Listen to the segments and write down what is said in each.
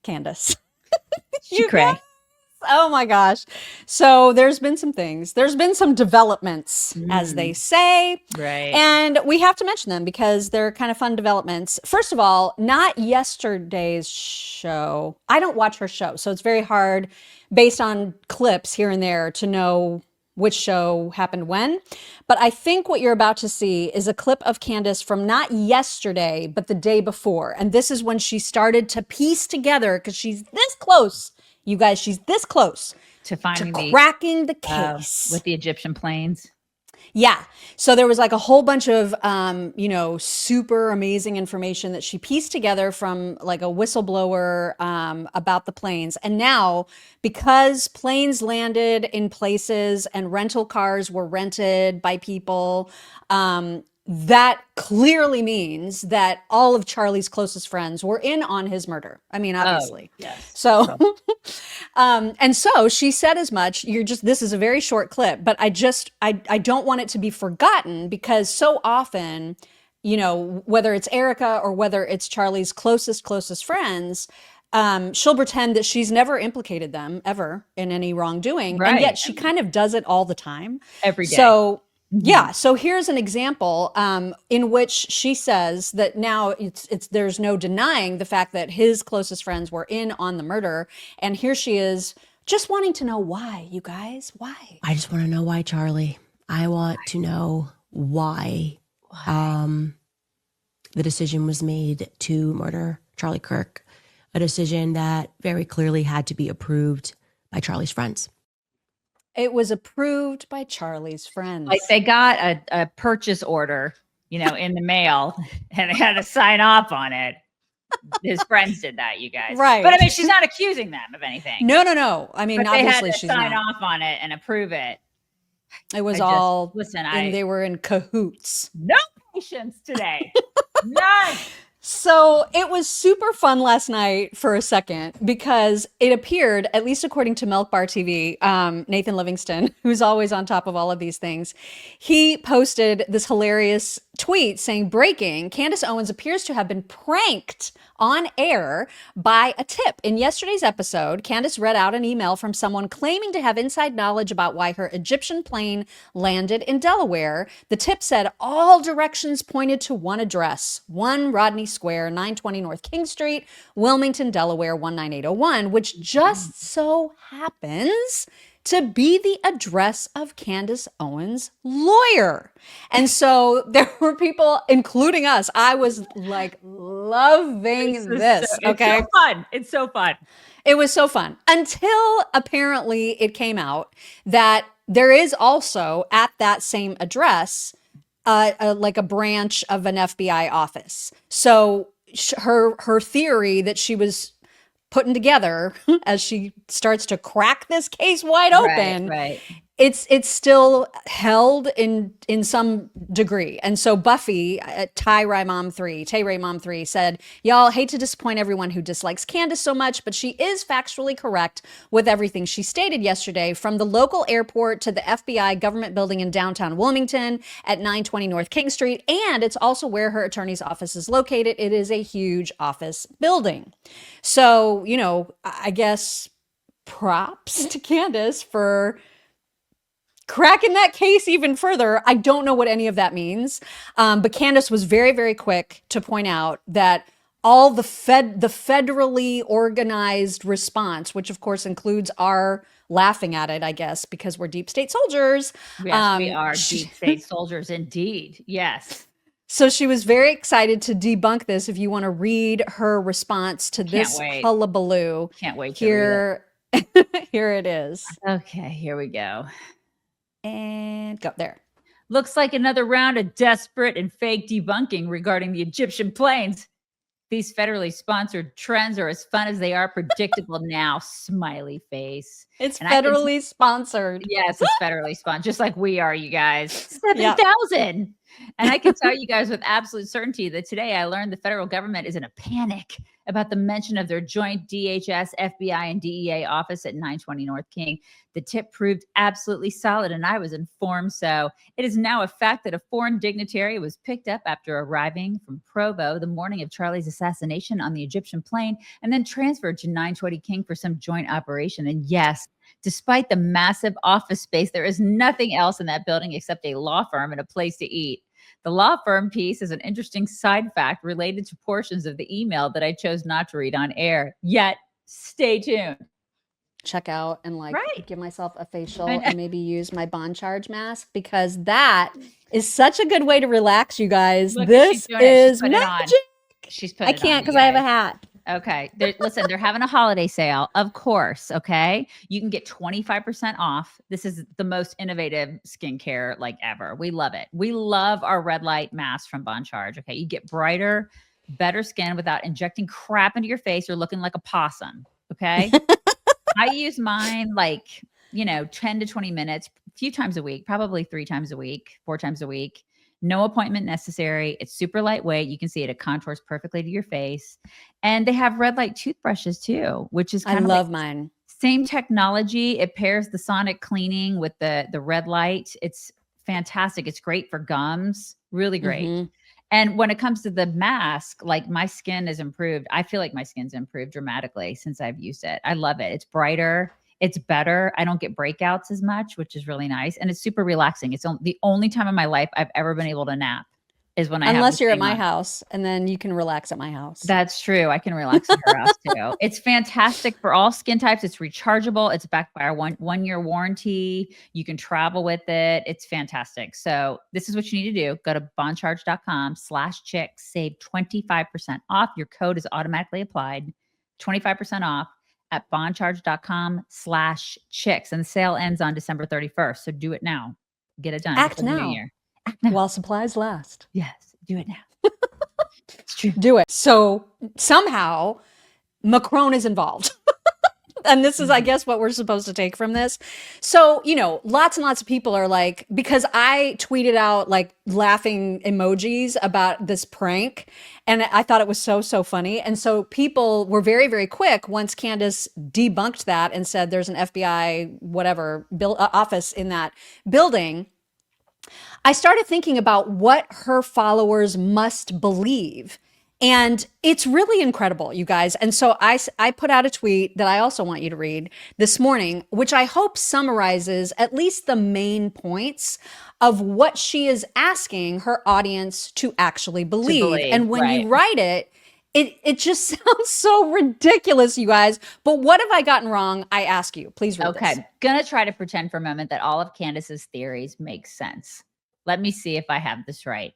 Candace. She cray. Oh my gosh. So there's been some things. There's been some developments, as they say. Right. And we have to mention them because they're kind of fun developments. First of all, not yesterday's show. I don't watch her show, so it's very hard based on clips here and there to know which show happened when. But I think what you're about to see is a clip of Candace from not yesterday, but the day before. And this is when she started to piece together, because she's this close. You guys, she's this close to finding cracking the case with the Egyptian planes. Yeah. So there was like a whole bunch of, super amazing information that she pieced together from like a whistleblower about the planes. And now, because planes landed in places and rental cars were rented by people, that clearly means that all of Charlie's closest friends were in on his murder. I mean, obviously. Yes. So, and so she said as much. This is a very short clip, but I don't want it to be forgotten because so often, whether it's Erica or whether it's Charlie's closest friends, she'll pretend that she's never implicated them ever in any wrongdoing. Right. And yet she kind of does it all the time. Every day. So, yeah. So here's an example in which she says that now there's no denying the fact that his closest friends were in on the murder. And here she is just wanting to know why, you guys. Why? I just want to know why, Charlie. I want to know why the decision was made to murder Charlie Kirk, a decision that very clearly had to be approved by Charlie's friends. It was approved by Charlie's friends. Like they got a purchase order, in the mail and they had to sign off on it. His friends did that, you guys. Right. But I mean, she's not accusing them of anything. No. I mean, but they obviously had to she's sign not. off on it and approve it. It was they were in cahoots. No patience today. None. So it was super fun last night for a second because it appeared, at least according to Milk Bar TV, Nathan Livingston, who's always on top of all of these things, he posted this hilarious tweet saying, breaking, Candace Owens appears to have been pranked on air by a tip. In yesterday's episode, Candace read out an email from someone claiming to have inside knowledge about why her Egyptian plane landed in Delaware. The tip said all directions pointed to one address, 1 Rodney Square, 920 North King Street, Wilmington, Delaware, 19801, which just so happens to be the address of Candace Owens' lawyer. And so there were people, including us. I was like loving this. Okay. It's so fun. It was so fun until apparently it came out that there is also at that same address, like a branch of an FBI office. So her theory that she was putting together as she starts to crack this case wide open, right. It's still held in some degree. And so Buffy, Tay Ray Mom 3 said, y'all, hate to disappoint everyone who dislikes Candace so much, but she is factually correct with everything she stated yesterday, from the local airport to the FBI government building in downtown Wilmington at 920 North King Street. And it's also where her attorney's office is located. It is a huge office building. So, I guess props to Candace for cracking that case even further. I don't know what any of that means. But Candace was very, very quick to point out that all the federally organized response, which of course includes our laughing at it, I guess, because we're deep state soldiers. Yes, we are deep state soldiers indeed. Yes. So she was very excited to debunk this. If you want to read her response to this hullabaloo. Can't wait to read it. Here it is. Okay, here we go. And go there. Looks like another round of desperate and fake debunking regarding the Egyptian planes. These federally sponsored trends are as fun as they are predictable now. Smiley face. It's federally sponsored. Yes, it's federally sponsored, just like we are, you guys. 7,000. And I can tell you guys with absolute certainty that today I learned the federal government is in a panic about the mention of their joint DHS, FBI, and DEA office at 920 North King. The tip proved absolutely solid, and I was informed so. It is now a fact that a foreign dignitary was picked up after arriving from Provo the morning of Charlie's assassination on the Egyptian plane and then transferred to 920 King for some joint operation. And yes, despite the massive office space, there is nothing else in that building except a law firm and a place to eat. The law firm piece is an interesting side fact related to portions of the email that I chose not to read on air. Yet, stay tuned. Check out and Right. give myself a facial I know. and maybe use my bond charge mask, because that is such a good way to relax, you guys. Look, This she's doing it. She's is putting it on. magic. She's I putting it on, can't you because I have a guys. hat. Okay. Listen, they're having a holiday sale. Of course. Okay. You can get 25% off. This is the most innovative skincare like ever. We love it. We love our red light mask from Bon Charge. Okay. You get brighter, better skin without injecting crap into your face or looking like a possum. Okay. I use mine 10 to 20 minutes, a few times a week, probably 3 times a week, 4 times a week. No appointment necessary. It's super lightweight. You can see it contours perfectly to your face. And they have red light toothbrushes too, which is I kind of love mine. same technology. It pairs the sonic cleaning with the red light. It's fantastic. It's great for gums. Really great. Mhm. And when it comes to the mask, like my skin is improved. I feel like my skin's improved dramatically since I've used it. I love it. It's brighter. It's better. I don't get breakouts as much, which is really nice. And it's super relaxing. It's the only time in my life I've ever been able to nap is when I have Unless this you're at thing my on. house, and then you can relax at my house. That's true. I can relax at her house too. It's fantastic for all skin types. It's rechargeable. It's backed by our one year warranty. You can travel with it. It's fantastic. So this is what you need to do. Go to bondcharge.com/chicks, save 25% off. Your code is automatically applied. 25% off at bondcharge.com/chicks. And the sale ends on December 31st. So do it now. Get it done. Act before the new now. year. Act now. While supplies last. Yes, do it now. It's true. Do it. So somehow Macron is involved. And this is, I guess, what we're supposed to take from this. So, lots and lots of people are like, because I tweeted out like laughing emojis about this prank, and I thought it was so, so funny. And so people were very, very quick once Candace debunked that and said there's an FBI, whatever, office in that building. I started thinking about what her followers must believe. And it's really incredible, you guys. And so I put out a tweet that I also want you to read this morning, which I hope summarizes at least the main points of what she is asking her audience to actually believe. And when you write it, it just sounds so ridiculous, you guys. But what have I gotten wrong? I ask you. Please read this. Okay. Gonna try to pretend for a moment that all of Candace's theories make sense. Let me see if I have this right.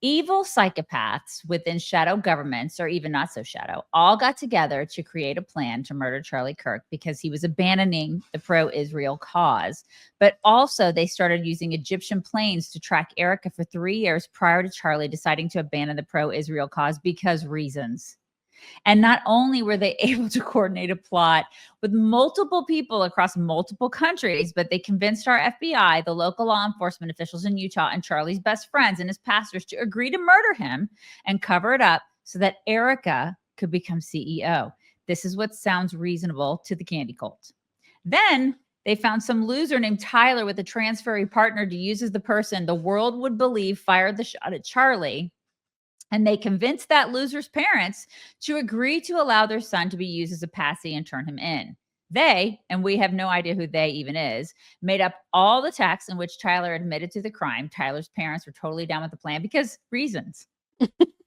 Evil psychopaths within shadow governments, or even not so shadow, all got together to create a plan to murder Charlie Kirk because he was abandoning the pro-Israel cause. But also they started using Egyptian planes to track Erica for 3 years prior to Charlie deciding to abandon the pro-Israel cause because reasons. And not only were they able to coordinate a plot with multiple people across multiple countries, but they convinced our FBI, the local law enforcement officials in Utah, and Charlie's best friends and his pastors to agree to murder him and cover it up so that Erica could become CEO. This is what sounds reasonable to the candy cult. Then they found some loser named Tyler with a transferee partner to use as the person the world would believe fired the shot at Charlie. And they convinced that loser's parents to agree to allow their son to be used as a patsy and turn him in. They, and we have no idea who they even is, made up all the texts in which Tyler admitted to the crime. Tyler's parents were totally down with the plan because reasons.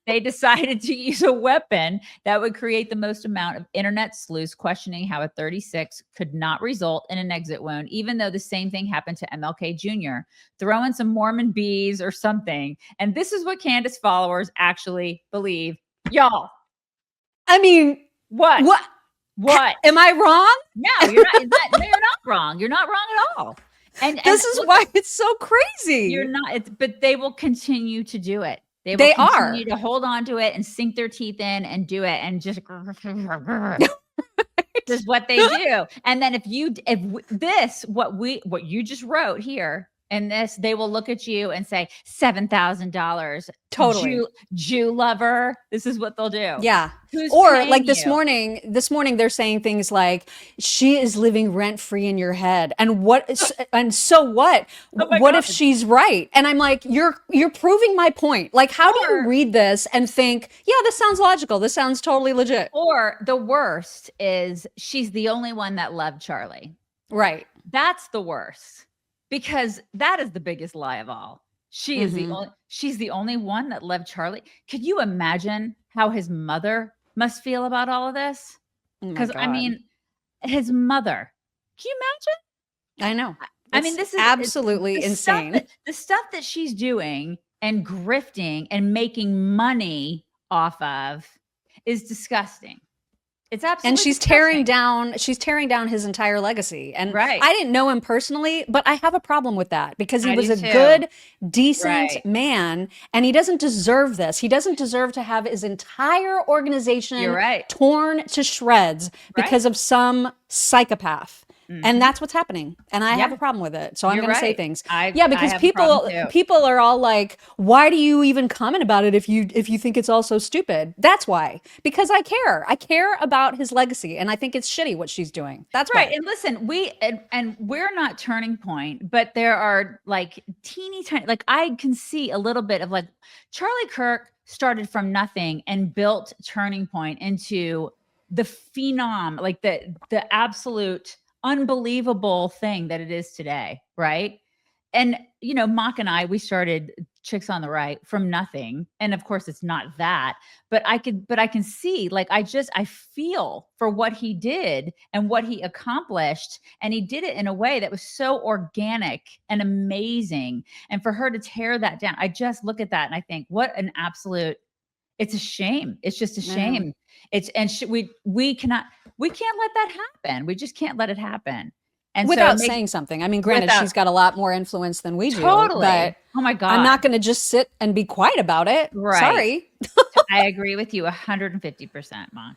They decided to use a weapon that would create the most amount of internet sleuths questioning how a 36 could not result in an exit wound, even though the same thing happened to MLK Jr. Throw in some Mormon bees or something. And this is what Candace followers actually believe. Y'all. I mean, what? Am I wrong? No, you're not. You're not wrong. You're not wrong at all. And this is why it's so crazy. You're not, but they will continue to do it. They will continue to hold on to it and sink their teeth in and do it and just this is what they do. And then what you just wrote here in this, they will look at you and say $7,000. Totally. Jew lover. This is what they'll do. Yeah. Who's Or paying like this you? morning they're saying things like, she is living rent free in your head. And and so what? Oh my What if God. she's right? And I'm like, you're proving my point. Like, how do you Or- read this and think, yeah, this sounds logical. This sounds totally legit. Or the worst is she's the only one that loved Charlie. Right. That's the worst, because that is the biggest lie of all. She's the only one that loved Charlie. Could you imagine how his mother must feel about all of this? Oh my Because I God. mean, his mother. Can you imagine? I know. I mean, this is absolutely the stuff insane. the stuff that she's doing and grifting and making money off of is disgusting. It's absolutely And she's disgusting. tearing down his entire legacy. And Right. I didn't know him personally, but I have a problem with that because he I was do a too. good, decent Right. man, and he doesn't deserve this. He doesn't deserve to have his entire organization You're right. torn to shreds because of some psychopath. And that's what's happening. And I have Yeah. a problem with it. So I'm You're going to say right. things. I Because have a problem too. people are all like, why do you even comment about it if you think it's all so stupid? That's why. Because I care. I care about his legacy, and I think it's shitty what she's doing. That's Right. why. And listen, and we're not Turning Point, but there are like teeny tiny, like I can see a little bit of like Charlie Kirk started from nothing and built Turning Point into the phenom, like the absolute unbelievable thing that it is today. Right. And Mock and I, we started Chicks on the Right from nothing. And of course it's not that, but I can see, like, I feel for what he did and what he accomplished. And he did it in a way that was so organic and amazing. And for her to tear that down, I just look at that and I think, what an absolute, it's a shame. It's just a shame. We can't let that happen. We just can't let it happen. And Without so it makes- saying something. I mean, granted, without- she's got a lot more influence than we do. Totally. But Oh my God. I'm not going to just sit and be quiet about it. Right. Sorry. I agree with you 150%, Mock.